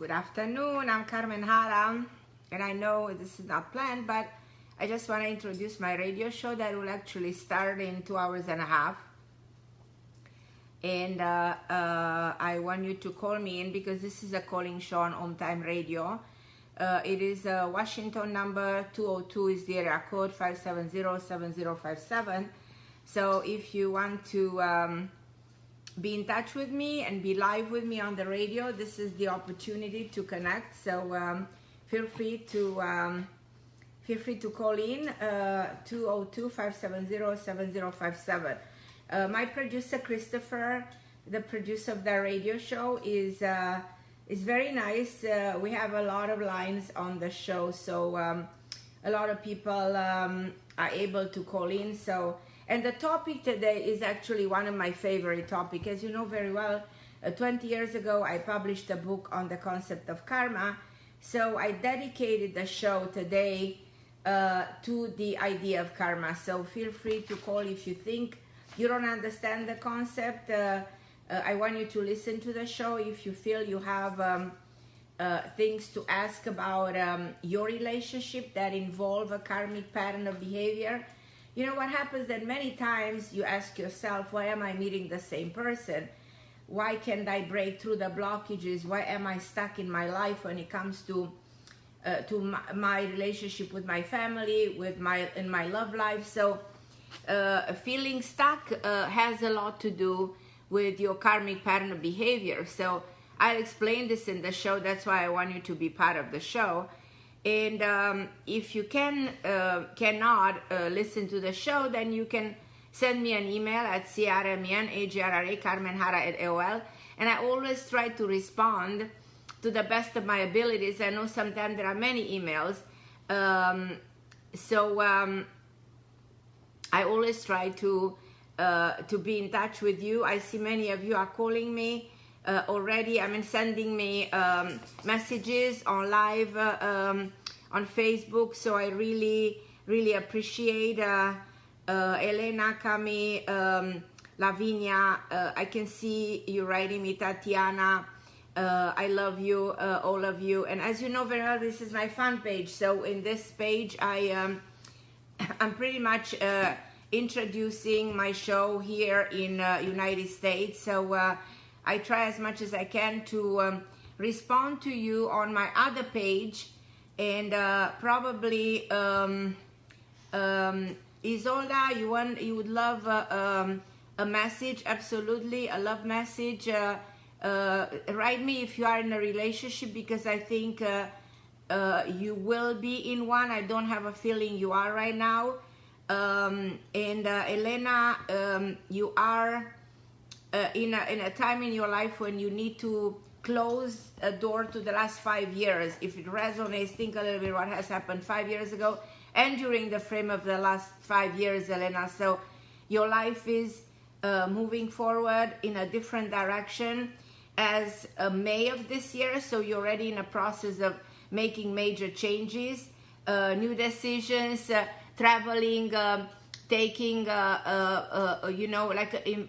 Good afternoon, I'm Carmen Harra, and I know this is not planned, but I just want to introduce my radio show that will actually start in 2 hours and a half. And I want you to call me in because this is a calling show on Home Time Radio. It is Washington number 202 is the area code 570-7057. So if you want to be in touch with me and be live with me on the radio, this is the opportunity to connect. So feel free to call in 202-570-7057. My producer Christopher, the producer of the radio show, is very nice. We have a lot of lines on the show, so a lot of people are able to call in. So, and the topic today is actually one of my favorite topics. As you know very well, 20 years ago I published a book on the concept of karma. So I dedicated the show today to the idea of karma. So feel free to call if you think you don't understand the concept. I want you to listen to the show if you feel you have things to ask about your relationship that involve a karmic pattern of behavior. You know what happens that many times you ask yourself, why am I meeting the same person? Why can't I break through the blockages? Why am I stuck in my life when it comes to my relationship with my family, in my love life? So feeling stuck has a lot to do with your karmic pattern of behavior. So I'll explain this in the show. That's why I want you to be part of the show. And if you cannot listen to the show, then you can send me an email at carmenharra@aol. And I always try to respond to the best of my abilities. I know sometimes there are many emails. I always try to be in touch with you. I see many of you are calling me already. I mean, sending me messages on live on Facebook. So I really, really appreciate Elena, Cami, Lavinia. I can see you writing me, Tatiana. I love you, all of you. And as you know very well, this is my fan page. So in this page, I'm pretty much introducing my show here in United States. So I try as much as I can to respond to you on my other page. And probably Isolda, you would love a message. Absolutely, a love message. Write me if you are in a relationship, because I think you will be in one. I don't have a feeling you are right now. And Elena, you are in a time in your life when you need to close a door to the last 5 years. If it resonates, think a little bit what has happened 5 years ago and during the frame of the last 5 years, Elena. So your life is moving forward in a different direction as May of this year. So you're already in a process of making major changes, new decisions, traveling, taking,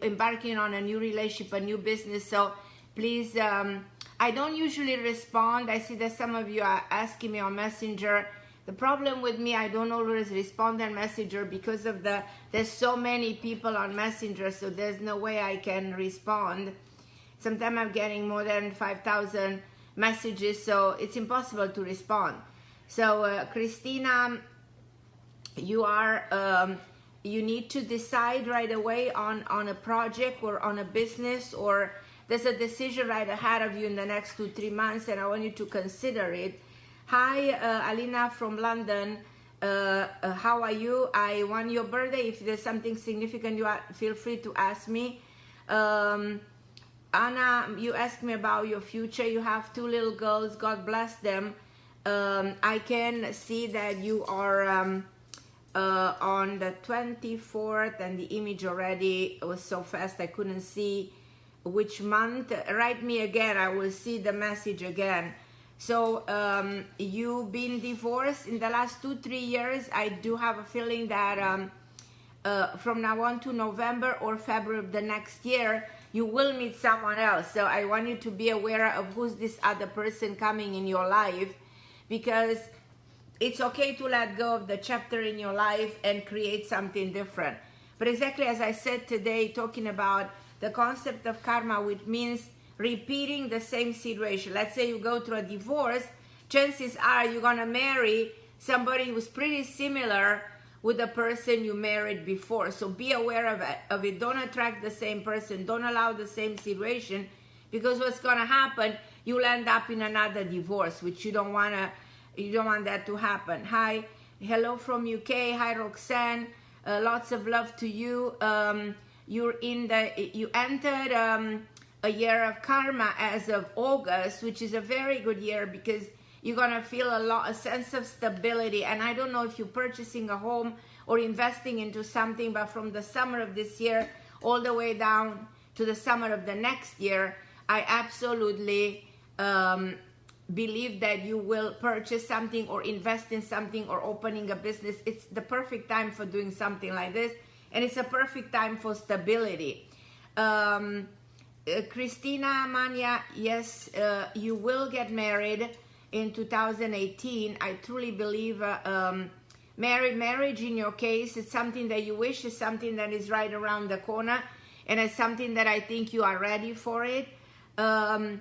embarking on a new relationship, a new business. So please, I don't usually respond. I see that some of you are asking me on Messenger. The problem with me, I don't always respond on Messenger because of there's so many people on Messenger, so there's no way I can respond. Sometimes I'm getting more than 5,000 messages, so it's impossible to respond. So Christina, you need to decide right away on a project or on a business, or there's a decision right ahead of you in the next 2-3 months, and I want you to consider it. Hi, Alina from London. How are you? I want your birthday. If there's something significant, feel free to ask me. Anna, you asked me about your future. You have 2 little girls. God bless them. I can see that you are on the 24th, and the image already was so fast I couldn't see which month. Write me again. I will see the message again. So you've been divorced in the last 2-3 years. I do have a feeling that from now on to November or February of the next year, you will meet someone else. So I want you to be aware of who's this other person coming in your life, because it's okay to let go of the chapter in your life and create something different. But exactly as I said today, talking about the concept of karma, which means repeating the same situation. Let's say you go through a divorce, chances are you're going to marry somebody who's pretty similar with the person you married before. So be aware of it. Don't attract the same person. Don't allow the same situation, because what's going to happen, you'll end up in another divorce, which you don't want that to happen. Hi, hello from UK. Hi, Roxanne. Lots of love to you. You entered a year of karma as of August, which is a very good year, because you're gonna feel a sense of stability. And I don't know if you're purchasing a home or investing into something, but from the summer of this year all the way down to the summer of the next year, I absolutely believe that you will purchase something or invest in something or opening a business. It's the perfect time for doing something like this, and it's a perfect time for stability. Christina Mania, yes, you will get married in 2018. I truly believe marriage in your case is something that you wish, is something that is right around the corner, and it's something that I think you are ready for it. Sena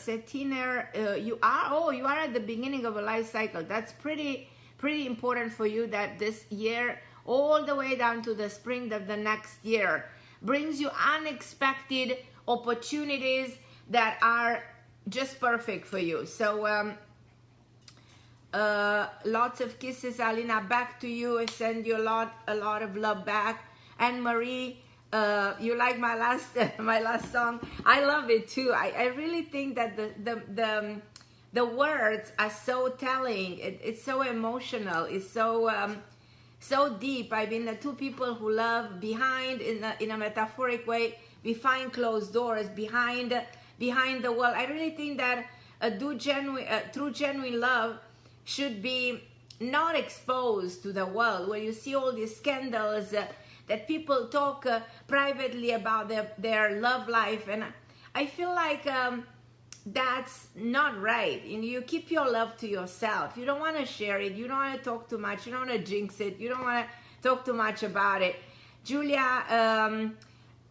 Setiner, you are at the beginning of a life cycle. That's pretty important for you, that this year all the way down to the spring of the next year brings you unexpected opportunities that are just perfect for you. So lots of kisses, Alina. Back to you. I send you a lot of love back. And Marie, you like my last song? I love it too. I really think that the words are so telling. It's so emotional. It's so deep. I mean, the two people who love behind, in a metaphoric way, behind closed doors, behind the world. I really think that true genuine love should be not exposed to the world, where you see all these scandals that people talk privately about their love life, and I feel like that's not right. You keep your love to yourself. You don't want to share it. You don't want to talk too much. You don't want to jinx it. You don't want to talk too much about it. Julia,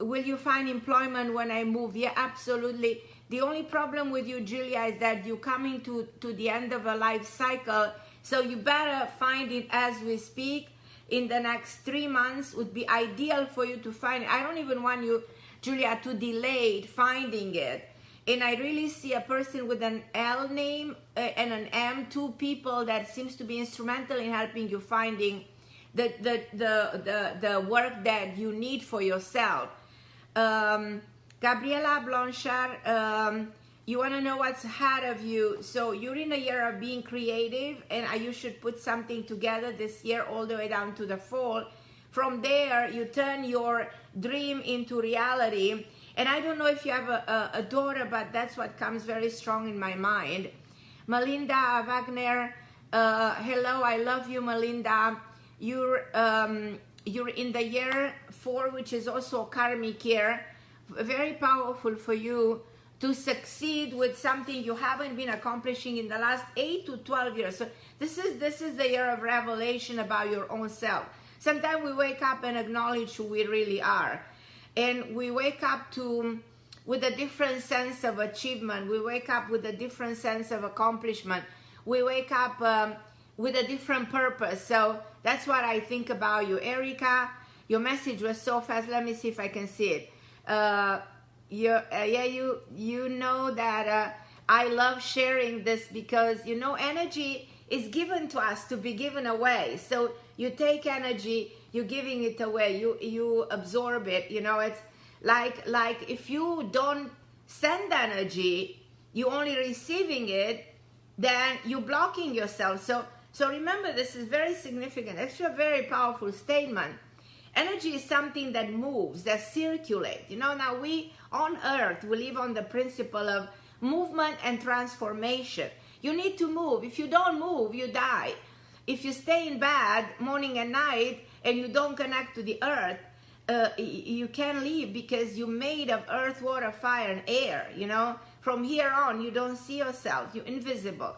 will you find employment when I move? Yeah, absolutely. The only problem with you, Julia, is that you're coming to the end of a life cycle, so you better find it as we speak. In the next 3 months would be ideal for you to find it. I don't even want you, Julia, to delay finding it. And I really see a person with an L name and an M, two people that seems to be instrumental in helping you finding the work that you need for yourself. Gabriela Blanchard, you want to know what's ahead of you. So you're in a year of being creative, and you should put something together this year all the way down to the fall. From there, you turn your dream into reality. And I don't know if you have a daughter, but that's what comes very strong in my mind. Melinda Wagner, hello, I love you, Melinda. You're in the year 4, which is also karmic year. Very powerful for you to succeed with something you haven't been accomplishing in the last 8 to 12 years. So this is the year of revelation about your own self. Sometimes we wake up and acknowledge who we really are. And we wake up with a different sense of achievement. We wake up with a different sense of accomplishment. We wake up with a different purpose. So that's what I think about you. Erica, your message was so fast. Let me see if I can see it. You know that I love sharing this, because energy is given to us to be given away. So you take energy, you're giving it away, you absorb it. It's like if you don't send energy, you only receiving it, then you're blocking yourself. So remember, this is very significant. Actually a very powerful statement. Energy is something that moves, that circulates. Now we on earth, we live on the principle of movement and transformation. You need to move. If you don't move, you die. If you stay in bed morning and night and you don't connect to the earth, you can leave because you're made of earth, water, fire, and air. You know, from here on, you don't see yourself. You're invisible.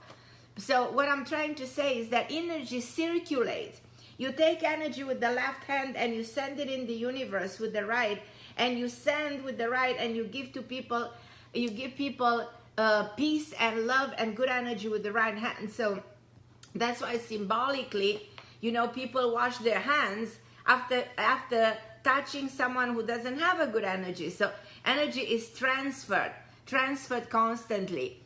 So what I'm trying to say is that energy circulates. You take energy with the left hand and you send it in the universe with the right, and you send with the right, and you give to people. You give people peace and love and good energy with the right hand. So that's why symbolically, you know, people wash their hands after touching someone who doesn't have a good energy. So energy is transferred constantly.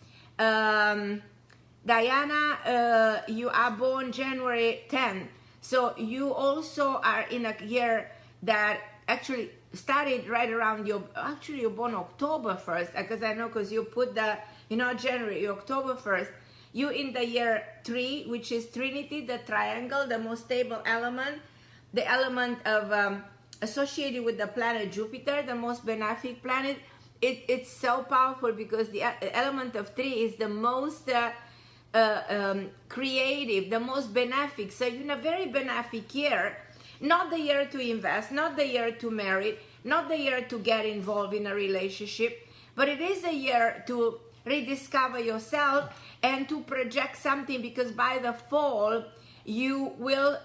Diana, you are born January 10. So you also are in a year that actually started right around actually you're born October 1st, because I know, because you put the, you know, January, October 1st. You in the year 3, which is Trinity, the triangle, the most stable element, the element of associated with the planet Jupiter, the most benefic planet. It's so powerful because the element of 3 is the most creative, the most benefic. So you're in a very benefic year, not the year to invest, not the year to marry, not the year to get involved in a relationship, but it is a year to rediscover yourself and to project something, because by the fall you will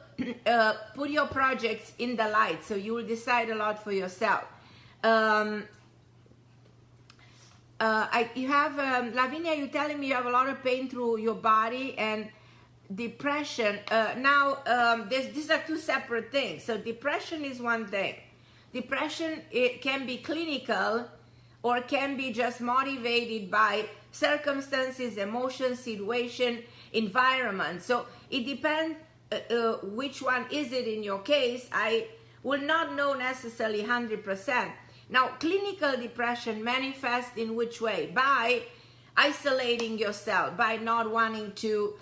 put your projects in the light, so you will decide a lot for yourself. You have Lavinia, you're telling me you have a lot of pain through your body and depression. These are two separate things. So depression is one thing. Depression, it can be clinical or can be just motivated by circumstances, emotions, situation, environment. So it depends which one is it in your case. I will not know necessarily 100%. Now, clinical depression manifests in which way? By isolating yourself, by not wanting to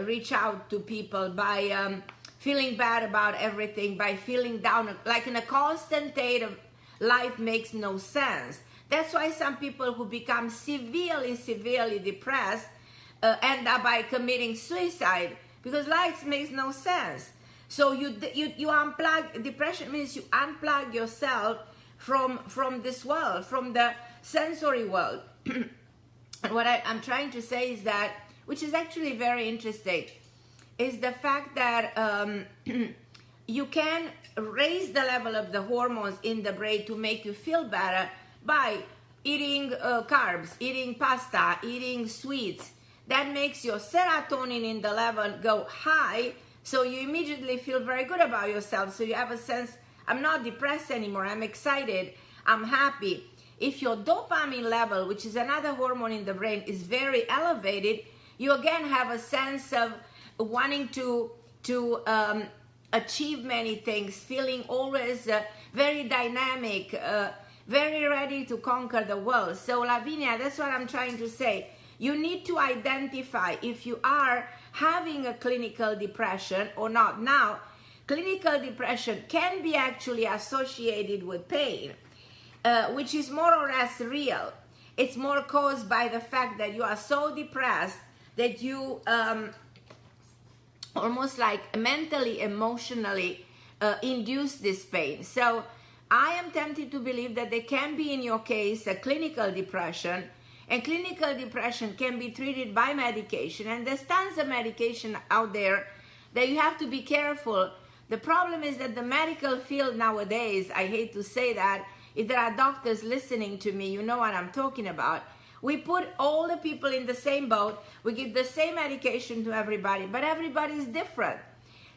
reach out to people, by feeling bad about everything, by feeling down, like in a constant state of life makes no sense. That's why some people who become severely depressed end up by committing suicide, because life makes no sense. So you unplug. Depression means you unplug yourself from this world, from the sensory world. And what I'm trying to say is that, which is actually very interesting, is the fact that you can raise the level of the hormones in the brain to make you feel better by eating carbs, eating pasta, eating sweets. That makes your serotonin in the level go high, so you immediately feel very good about yourself. So you have a sense, I'm not depressed anymore, I'm excited, I'm happy. If your dopamine level, which is another hormone in the brain, is very elevated, you again have a sense of wanting to achieve many things, feeling always very dynamic, very ready to conquer the world. So Lavinia, that's what I'm trying to say. You need to identify if you are having a clinical depression or not. Now, clinical depression can be actually associated with pain, which is more or less real. It's more caused by the fact that you are so depressed that you almost like mentally, emotionally induce this pain. So I am tempted to believe that there can be in your case a clinical depression, and clinical depression can be treated by medication, and there's tons of medication out there that you have to be careful. The problem is that the medical field nowadays, I hate to say that, if there are doctors listening to me, you know what I'm talking about. We put all the people in the same boat, we give the same medication to everybody, but everybody is different.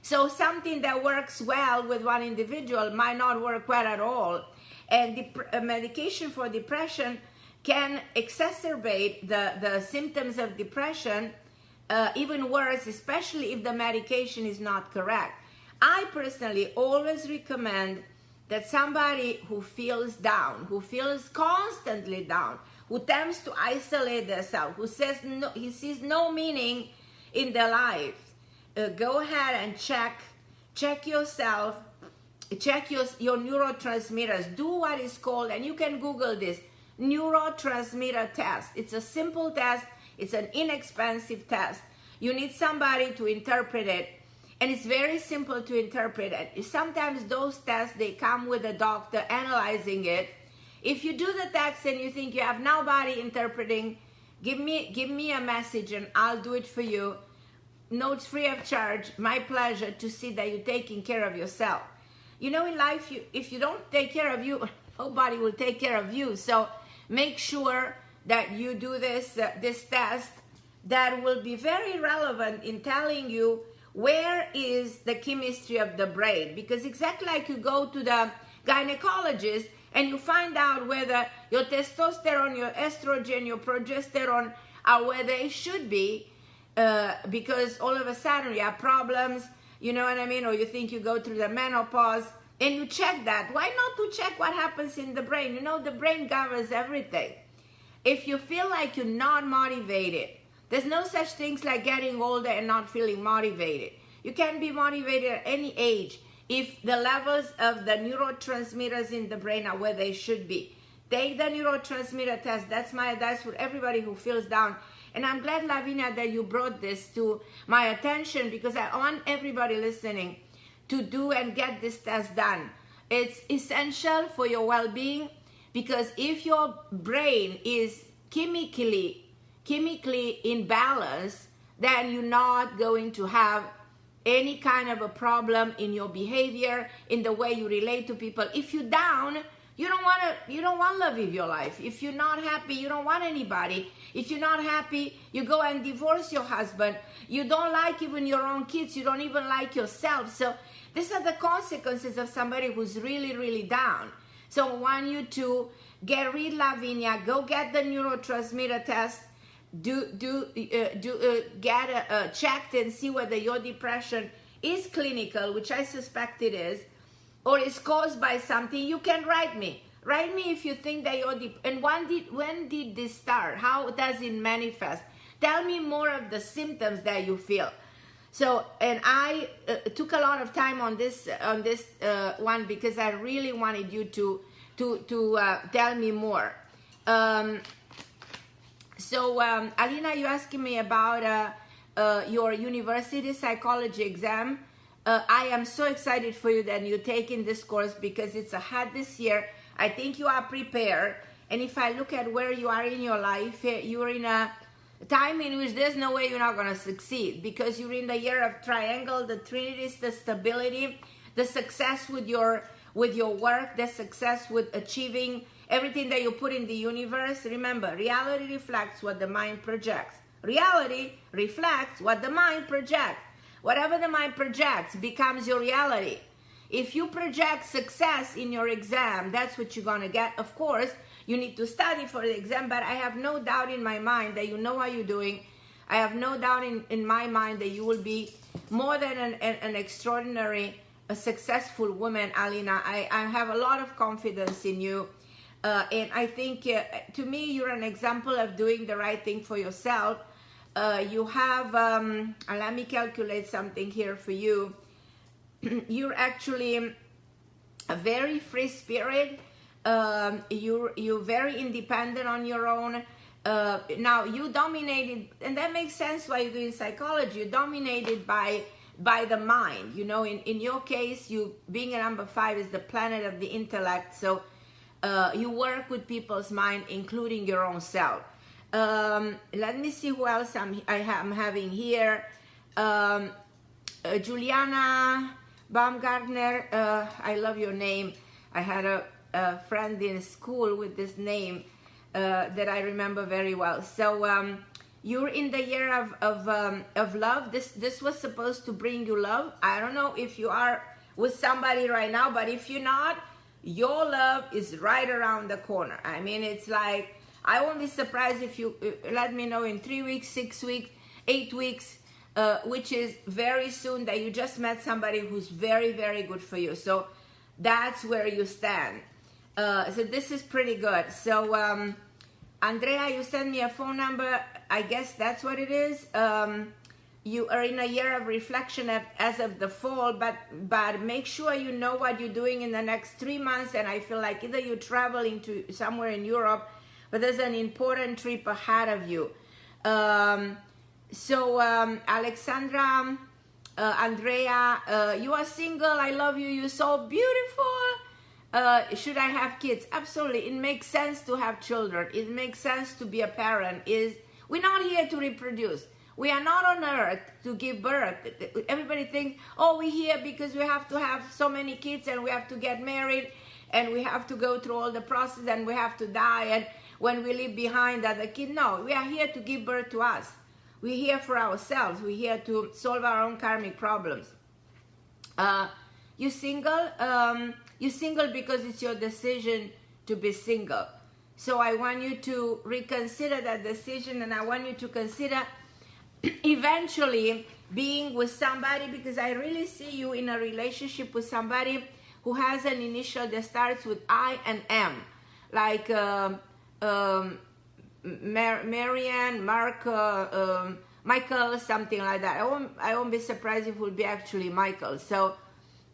So something that works well with one individual might not work well at all. And the medication for depression can exacerbate the symptoms of depression even worse, especially if the medication is not correct. I personally always recommend that somebody who feels down, who feels constantly down, who tends to isolate themselves, who says no, he sees no meaning in their life, go ahead and check yourself, check your neurotransmitters, do what is called, and you can Google this, neurotransmitter test. It's a simple test, it's an inexpensive test. You need somebody to interpret it, and it's very simple to interpret it. Sometimes those tests, they come with a doctor analyzing it. If you do the test and you think you have nobody interpreting, give me a message and I'll do it for you. No, it's free of charge. My pleasure to see that you're taking care of yourself. You know, in life, if you don't take care of you, nobody will take care of you. So make sure that you do this test that will be very relevant in telling you where is the chemistry of the brain. Because exactly like you go to the gynecologist and you find out whether your testosterone, your estrogen, your progesterone are where they should be, because all of a sudden you have problems, you know what I mean? Or you think you go through the menopause and you check that. Why not to check what happens in the brain? You know, the brain governs everything. If you feel like you're not motivated, there's no such things like getting older and not feeling motivated. You can be motivated at any age if the levels of the neurotransmitters in the brain are where they should be. Take the neurotransmitter test. That's my advice for everybody who feels down. And I'm glad, Lavinia, that you brought this to my attention, because I want everybody listening to do and get this test done. It's essential for your well-being, because if your brain is chemically in balance, then you're not going to have any kind of a problem in your behavior, in the way you relate to people. If you're down, you don't want to live your life. If you're not happy, you don't want anybody. If you're not happy, you go and divorce your husband. You don't like even your own kids. You don't even like yourself. So these are the consequences of somebody who's really, really down. So I want you to get rid, Lavinia, go get the neurotransmitter test, get checked and see whether your depression is clinical, which I suspect it is, or is caused by something. You can write me if you think that you're and when did this start? How does it manifest? Tell me more of the symptoms that you feel. So, and I took a lot of time on this one, because I really wanted you to tell me more. So, Alina, you're asking me about your university psychology exam. I am so excited for you that you're taking this course, because it's ahead this year. I think you are prepared. And if I look at where you are in your life, you're in a time in which there's no way you're not going to succeed, because you're in the year of triangle, the trinities, the stability, the success with your work, the success with achieving everything that you put in the universe. Remember, reality reflects what the mind projects. Reality reflects what the mind projects. Whatever the mind projects becomes your reality. If you project success in your exam, that's what you're going to get. Of course, you need to study for the exam, but I have no doubt in my mind that you know what you're doing. I have no doubt in my mind that you will be more than an extraordinary, a successful woman, Alina. I have a lot of confidence in you. And I think, to me, you're an example of doing the right thing for yourself. You have, let me calculate something here for you. You're actually a very free spirit. You're very independent on your own. Now you dominated, and that makes sense why you're doing psychology. You're dominated by the mind. You know, in your case, you being a number 5 is the planet of the intellect. So you work with people's mind, including your own self. Let me see who else I'm having here. Juliana Baumgartner, I love your name. I had a friend in school with this name that I remember very well. So you're in the year of love. This was supposed to bring you love. I don't know if you are with somebody right now, but if you're not, your love is right around the corner. I mean, it's like, I won't be surprised if you let me know in 3 weeks, 6 weeks, 8 weeks, which is very soon, that you just met somebody who's very, very good for you. So that's where you stand. So this is pretty good. So Andrea, you sent me a phone number. I guess that's what it is. You are in a year of reflection as of the fall, but make sure you know what you're doing in the next 3 months. And I feel like either you're traveling to somewhere in Europe, but there's an important trip ahead of you. So Alexandra Andrea, you are single. I love you. You're so beautiful. Should I have kids? Absolutely. It makes sense to have children. It makes sense to be a parent. We're not here to reproduce. We are not on earth to give birth. Everybody thinks, oh, we're here because we have to have so many kids and we have to get married and we have to go through all the process and we have to die and when we leave behind other kids. No, we are here to give birth to us. We're here for ourselves. We're here to solve our own karmic problems. You single? You're single because it's your decision to be single. So I want you to reconsider that decision, and I want you to consider eventually being with somebody, because I really see you in a relationship with somebody who has an initial that starts with I and M, like Marianne, Mark, Michael, something like that. I won't be surprised if it will be actually Michael. So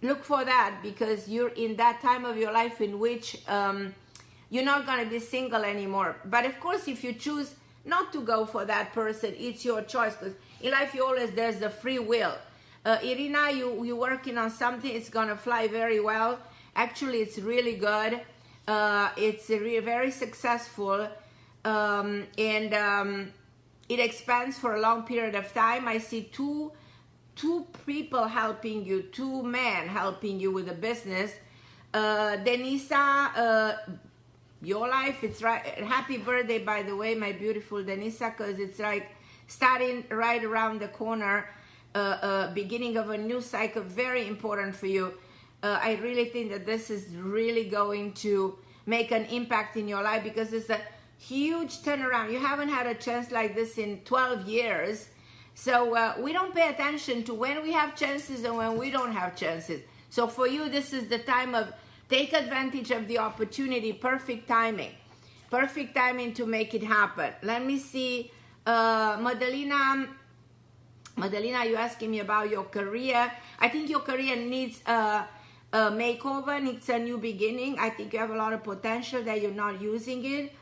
look for that, because you're in that time of your life in which you're not going to be single anymore. But of course, if you choose not to go for that person, it's your choice, because in life there's the free will. Irina, you're working on something, it's going to fly very well. Actually, it's really good. It's very successful, and it expands for a long period of time. I see two people helping you, two men helping you with the business. Denisa, your life, it's right. Happy birthday, by the way, my beautiful Denisa, because it's like starting right around the corner, beginning of a new cycle, very important for you. I really think that this is really going to make an impact in your life, because it's a huge turnaround. You haven't had a chance like this in 12 years. So we don't pay attention to when we have chances and when we don't have chances. So for you, this is the time of take advantage of the opportunity. Perfect timing to make it happen. Let me see. Madalena, you're asking me about your career. I think your career needs a makeover, needs a new beginning. I think you have a lot of potential that you're not using it.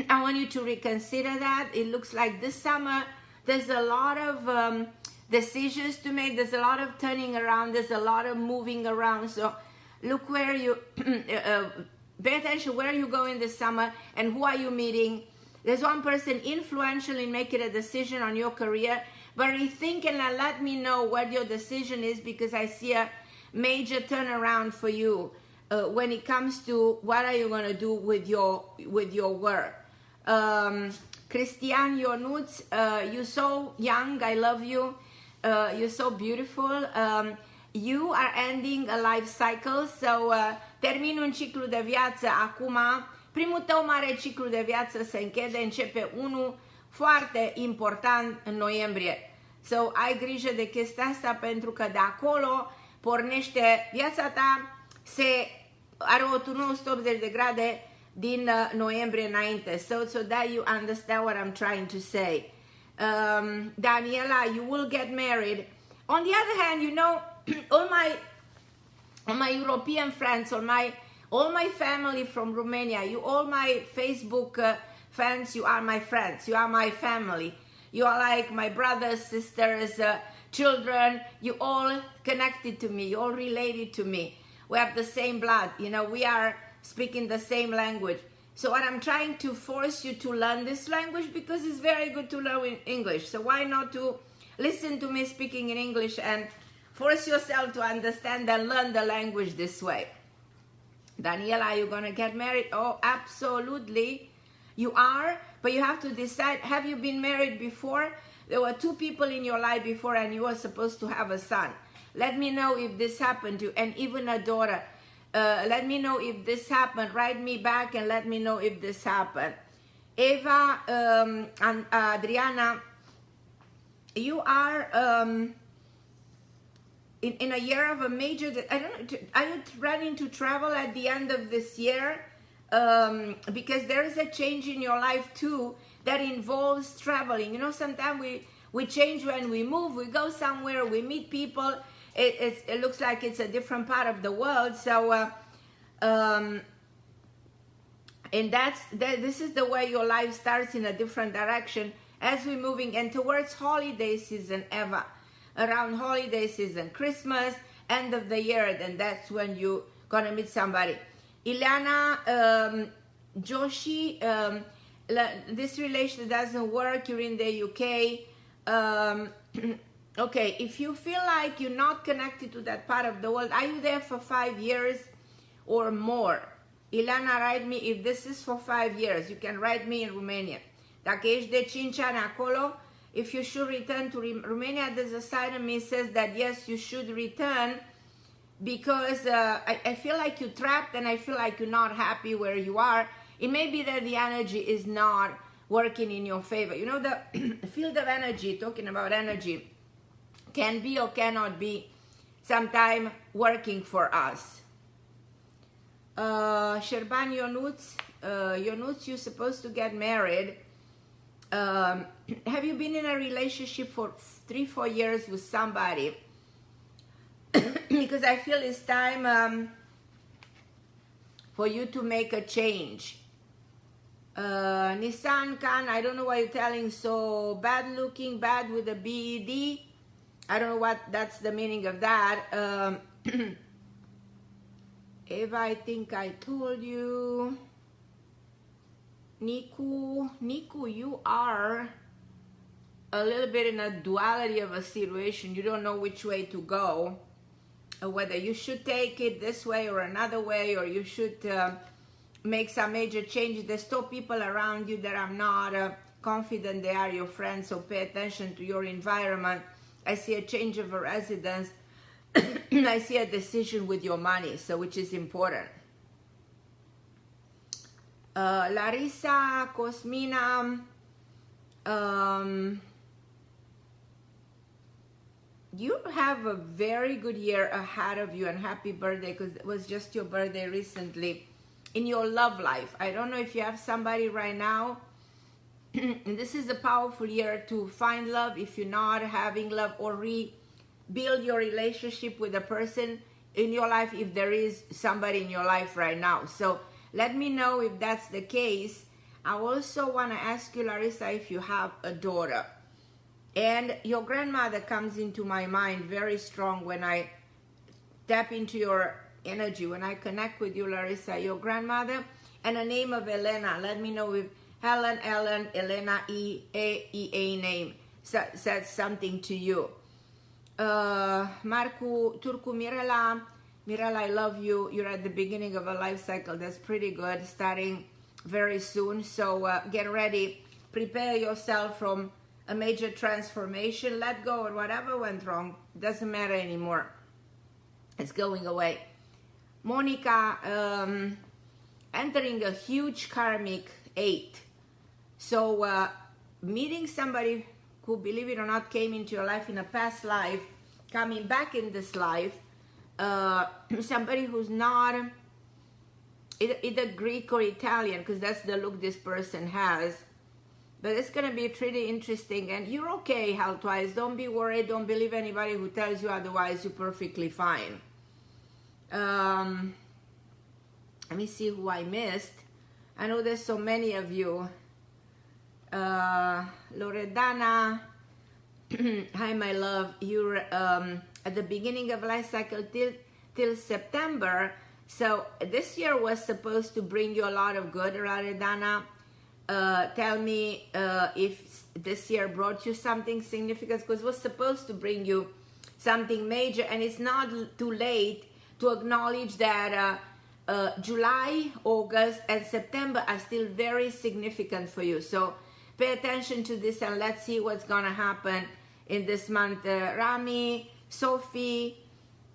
I want you to reconsider that. It looks like this summer there's a lot of decisions to make. There's a lot of turning around. There's a lot of moving around. So look where you, pay attention where you going this summer and who are you meeting. There's one person influential in making a decision on your career, but rethink and let me know what your decision is, because I see a major turnaround for you when it comes to what are you going to do with your work. Christian Ionuț, you're so young, I love you, you're so beautiful. You are ending a life cycle, so termin un ciclu de viață acum. Primul tău mare ciclu de viață se închide, începe unul foarte important în noiembrie. So ai grijă de chestia asta, pentru că de acolo pornește viața ta, are o turnă 180 de grade din noiembrie înainte. So that you understand what I'm trying to say. Daniela, you will get married. On the other hand, you know, all my European friends, all my family from Romania, all my Facebook fans, you are my friends, you are my family. You are like my brothers, sisters, children. You all connected to me. You all related to me. We have the same blood. You know, we are speaking the same language. So what I'm trying to force you to learn this language, because it's very good to learn in English. So why not to listen to me speaking in English and force yourself to understand and learn the language this way. Daniela, are you going to get married? Oh, absolutely. You are, but you have to decide, have you been married before? There were two people in your life before and you were supposed to have a son. Let me know if this happened to you, and even a daughter. Let me know if this happened. Write me back and let me know if this happened. Eva and Adriana, you are in a year of a major, I don't know, are you planning to travel at the end of this year? Because there is a change in your life too that involves traveling. You know, sometimes we change when we move, we go somewhere, we meet people. It looks like it's a different part of the world. So, and this is the way your life starts, in a different direction as we're moving and towards holiday season, Eva. around holiday season, Christmas, end of the year, then that's when you're gonna meet somebody. Ileana Joshi, this relation doesn't work, you're in the UK. Okay, if you feel like you're not connected to that part of the world, are you there for 5 years or more? Ileana, write me if this is for 5 years. You can write me in Romania. Dacă ești de 5 ani acolo, if you should return to Romania, there's a side of me says that yes, you should return, because I feel like you're trapped and I feel like you're not happy where you are. It may be that the energy is not working in your favor. You know, the field of energy, talking about energy, can be or cannot be sometime working for us. Sherban Ionuț, you're supposed to get married. Have you been in a relationship for 3-4 years with somebody? Because I feel it's time for you to make a change. Nissan Khan, I don't know why you're telling so bad looking, bad with a BED. I don't know what that's the meaning of that. Eva, I think I told you. Niku, you are a little bit in a duality of a situation. You don't know which way to go, or whether you should take it this way or another way, or you should make some major changes. There's still people around you that I'm not confident they are your friends, so pay attention to your environment. I see a change of a residence. I see a decision with your money, so which is important. Larissa, Cosmina, you have a very good year ahead of you, and happy birthday, because it was just your birthday recently. In your love life, I don't know if you have somebody right now, and this is a powerful year to find love if you're not having love, or rebuild your relationship with a person in your life if there is somebody in your life right now. So let me know if that's the case. I also want to ask you, Larissa, if you have a daughter. And your grandmother comes into my mind very strong when I tap into your energy, when I connect with you, Larissa. Your grandmother and a name of Elena. Let me know if Helen, Ellen, Elena, E-A name says something to you. Marcu, Turcu, Mirela, I love you. You're at the beginning of a life cycle that's pretty good, starting very soon. So get ready, prepare yourself from a major transformation. Let go of whatever went wrong. Doesn't matter anymore. It's going away. Monica, entering a huge karmic 8. So meeting somebody who, believe it or not, came into your life in a past life, coming back in this life, somebody who's not either Greek or Italian, because that's the look this person has. But it's going to be pretty interesting, and you're okay health-wise. Don't be worried. Don't believe anybody who tells you otherwise. You're perfectly fine. Let me see who I missed. I know there's so many of you. Loredana, hi my love. You're at the beginning of life cycle till September. So this year was supposed to bring you a lot of good, Loredana. Tell me if this year brought you something significant, because it was supposed to bring you something major, and it's not too late to acknowledge that July, August, and September are still very significant for you. So pay attention to this, and let's see what's going to happen in this month. Rami, Sophie,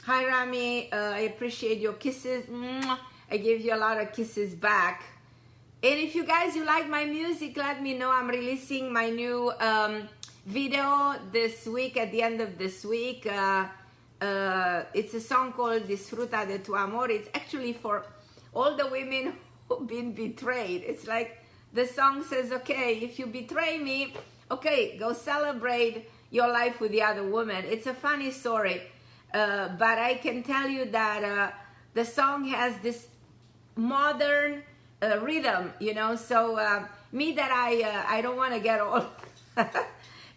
hi Rami, I appreciate your kisses. I gave you a lot of kisses back. And if you guys, you like my music, let me know. I'm releasing my new video this week, at the end of this week. It's a song called Disfruta de tu amor. It's actually for all the women who've been betrayed. It's like the song says, okay, if you betray me, okay, go celebrate your life with the other woman. It's a funny story, but I can tell you that the song has this modern rhythm, you know. So me that I don't want to get all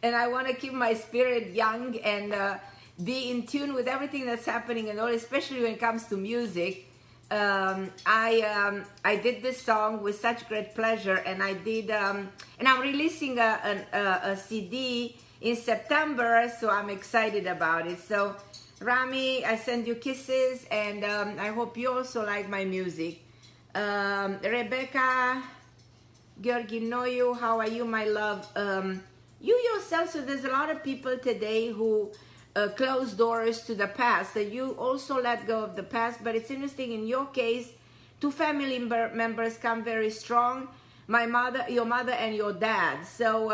and I want to keep my spirit young and be in tune with everything that's happening in the world, especially when it comes to music. I did this song with such great pleasure, and I did, and I'm releasing a CD in September, so I'm excited about it. So, Rami, I send you kisses, and I hope you also like my music. Rebecca, Georgi, know you. How are you, my love? You yourself, so there's a lot of people today who close doors to the past, that you also let go of the past. But it's interesting, in your case, two family members come very strong, my mother, your mother, and your dad. So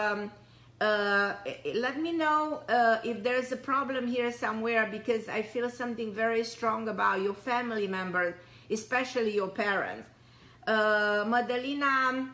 let me know if there's a problem here somewhere, because I feel something very strong about your family members, especially your parents. Madalina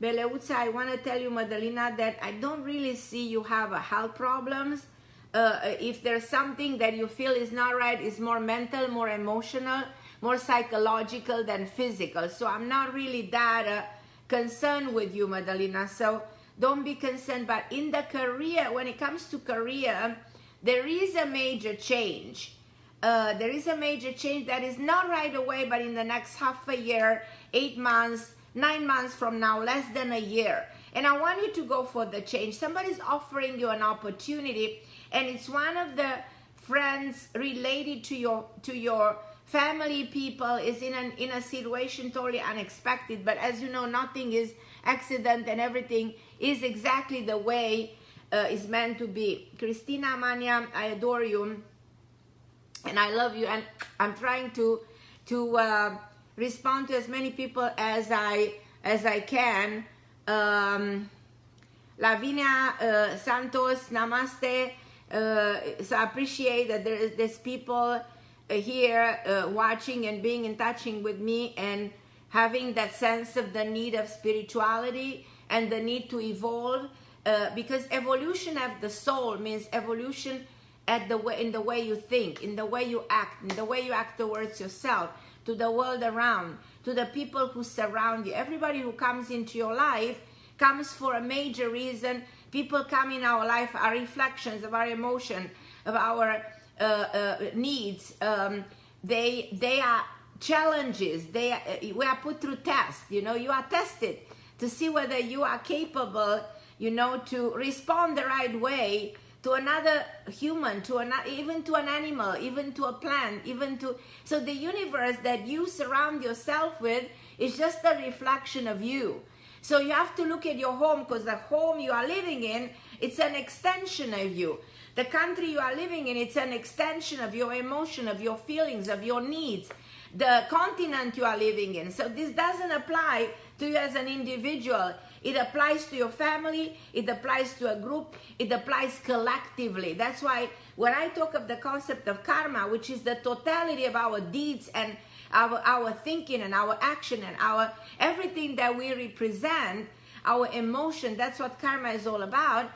Beleuța, I want to tell you, Madalina, that I don't really see you have health problems. If there's something that you feel is not right, it's more mental, more emotional, more psychological than physical. So I'm not really that concerned with you, Madalina. So don't be concerned. But in the career, when it comes to career, there is a major change. There is a major change that is not right away, but in the next half a year, 8 months, 9 months from now, less than a year. And I want you to go for the change. Somebody's offering you an opportunity, and it's one of the friends related to your family people is in a situation totally unexpected. But as you know, nothing is accident, and everything is exactly the way it's meant to be. Christina Mania, I adore you, and I love you, and I'm trying to respond to as many people as I can. Lavinia Santos, namaste. So I appreciate that there's people here watching and being in touching with me, and having that sense of the need of spirituality and the need to evolve, because evolution of the soul means evolution in the way you think, in the way you act, in the way you act towards yourself, to the world around, to the people who surround you. Everybody who comes into your life comes for a major reason. People come in our life are reflections of our emotion, of our needs. They are challenges. We are put through tests. You know, you are tested to see whether you are capable, you know, to respond the right way to another human, even to an animal, even to a plant, so the universe that you surround yourself with is just a reflection of you. So you have to look at your home, because the home you are living in, it's an extension of you. The country you are living in, it's an extension of your emotion, of your feelings, of your needs. The continent you are living in. So this doesn't apply to you as an individual. It applies to your family, it applies to a group, it applies collectively. That's why when I talk of the concept of karma, which is the totality of our deeds and our thinking and our action and our everything that we represent, our emotion, that's what karma is all about.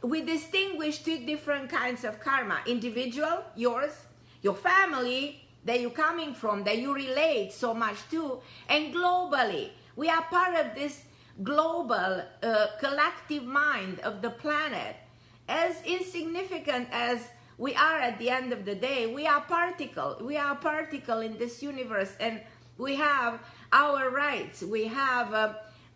We distinguish two different kinds of karma: individual, yours, your family that you're coming from, that you relate so much to, and globally. We are part of this global collective mind of the planet. As insignificant as we are at the end of the day, we are particle. We are a particle in this universe, and we have our rights. We have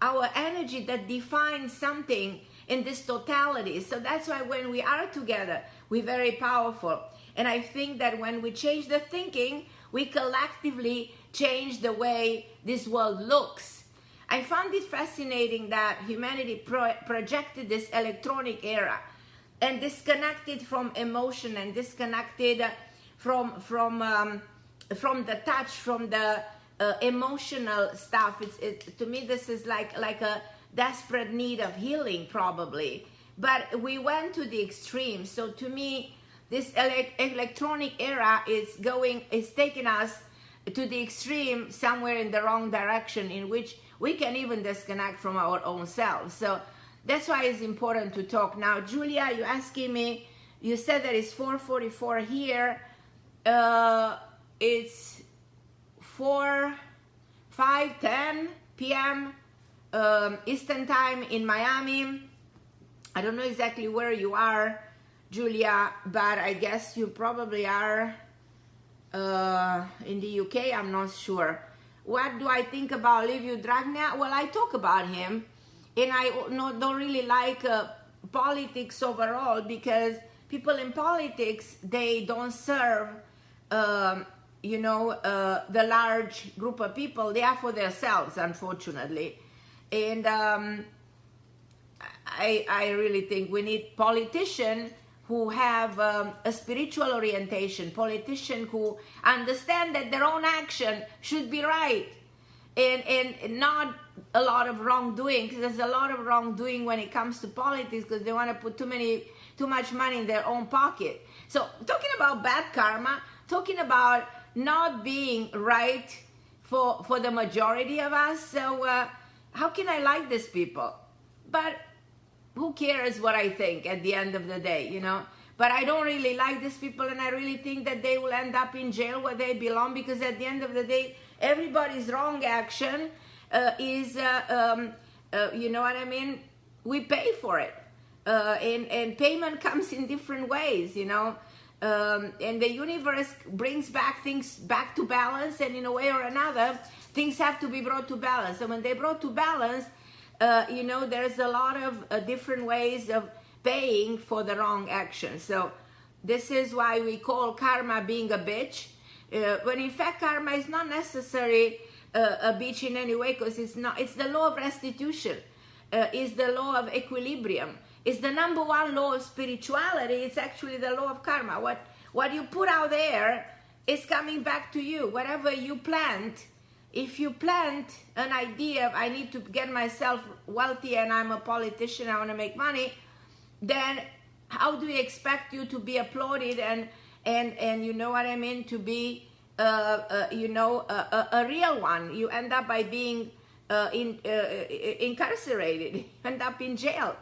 our energy that defines something in this totality. So that's why when we are together, we're very powerful. And I think that when we change the thinking, we collectively change the way this world looks. I found it fascinating that humanity projected this electronic era and disconnected from emotion and disconnected from the touch, from the emotional stuff. To me, this is like a desperate need of healing, probably. But we went to the extreme. So to me, this electronic era is taking us to the extreme, somewhere in the wrong direction, in which we can even disconnect from our own selves. So that's why it's important to talk. Now, Julia, you're asking me, you said that it's 4:44 here. It's 5:10 p.m. Eastern time in Miami. I don't know exactly where you are, Julia, but I guess you probably are in the UK. I'm not sure. What do I think about Liviu Dragnea? Well, I talk about him, and I don't really like politics overall, because people in politics, they don't serve the large group of people. They are for themselves, unfortunately. And I really think we need politicians who have a spiritual orientation, politicians who understand that their own action should be right, and not a lot of wrongdoing, because there's a lot of wrongdoing when it comes to politics, because they want to put too much money in their own pocket. So talking about bad karma, talking about not being right for the majority of us. So how can I like these people? But who cares what I think at the end of the day, you know? But I don't really like these people, and I really think that they will end up in jail where they belong, because at the end of the day, everybody's wrong action is, you know what I mean? We pay for it. And payment comes in different ways, you know? And the universe brings things back to balance, and in a way or another, things have to be brought to balance. And when they're brought to balance, there's a lot of different ways of paying for the wrong action. So this is why we call karma being a bitch, when in fact karma is not necessarily a bitch in any way, because it's the law of restitution, it's the law of equilibrium, it's the number one law of spirituality. It's actually the law of karma. What you put out there is coming back to you. Whatever you plant, if you plant an idea of I need to get myself wealthy and I'm a politician, I want to make money, then how do we expect you to be applauded and you know what I mean, to be a real one? You end up by being incarcerated, you end up in jail,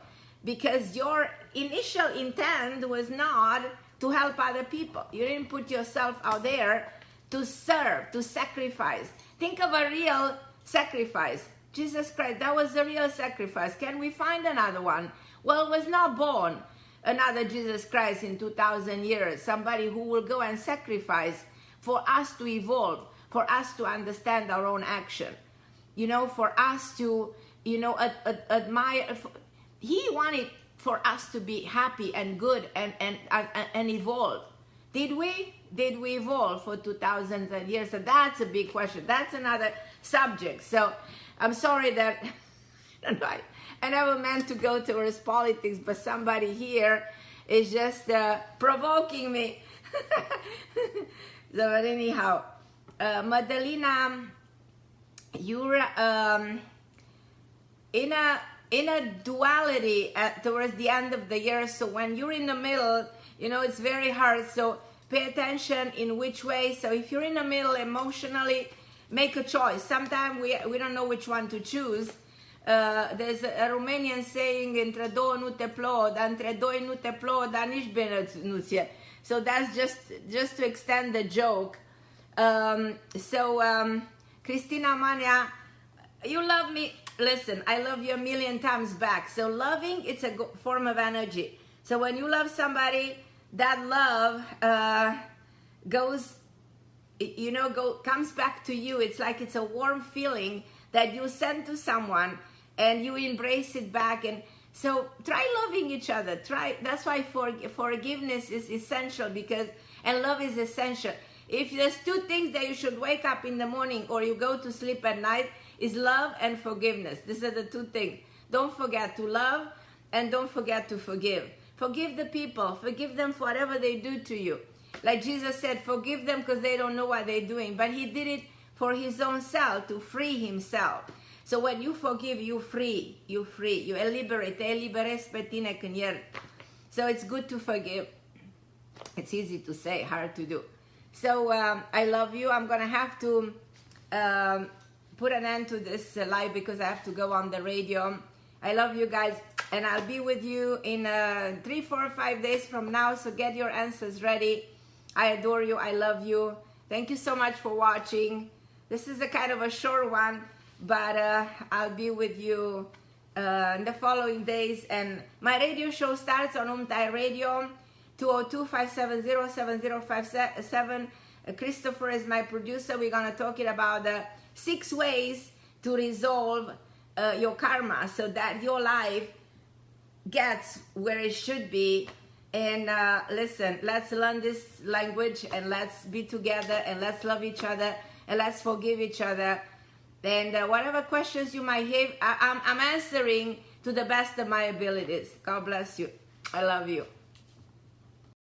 because your initial intent was not to help other people. You didn't put yourself out there to serve, to sacrifice. Think of a real sacrifice. Jesus Christ, that was the real sacrifice. Can we find another one? Well, was not born another Jesus Christ in 2,000 years. Somebody who will go and sacrifice for us to evolve, for us to understand our own action. You know, for us to, admire. He wanted for us to be happy and good and evolve. Did we? Did we evolve for 2,000 years? So that's a big question. That's another subject. So I'm sorry that I never meant to go towards politics, but somebody here is just provoking me. So, but anyhow, Madalena, you're in a duality towards the end of the year. So when you're in the middle, it's very hard. So pay attention in which way. So if you're in the middle emotionally, make a choice. Sometimes we don't know which one to choose. There's a Romanian saying, între două nu te plouă, dar între doi nu te plouă, dar nici bine nu ție. So that's just to extend the joke. Christina Mania, you love me. Listen, I love you a million times back. So loving, it's a form of energy. So when you love somebody, that love comes back to you. It's like it's a warm feeling that you send to someone and you embrace it back. And so try loving each other. That's why forgiveness is essential, and love is essential. If there's two things that you should wake up in the morning or you go to sleep at night, is love and forgiveness. These are the two things. Don't forget to love, and don't forget to forgive. Forgive the people. Forgive them for whatever they do to you. Like Jesus said, forgive them because they don't know what they're doing. But he did it for his own self, to free himself. So when you forgive, you free. You liberate. Te eliberezi pe tine când ierți. So it's good to forgive. It's easy to say, hard to do. So I love you. I'm going to have to put an end to this live because I have to go on the radio. I love you guys, and I'll be with you in 3, 4, 5 days from now. So get your answers ready. I adore you. I love you. Thank you so much for watching. This is a kind of a short one, but I'll be with you in the following days. And my radio show starts on Umtai Radio, 202-570-7057. Christopher is my producer. We're going to talk about 6 ways to resolve your karma so that your life gets where it should be. And listen, let's learn this language, and let's be together, and let's love each other, and let's forgive each other. And whatever questions you might have, I'm answering to the best of my abilities. God bless you. I love you.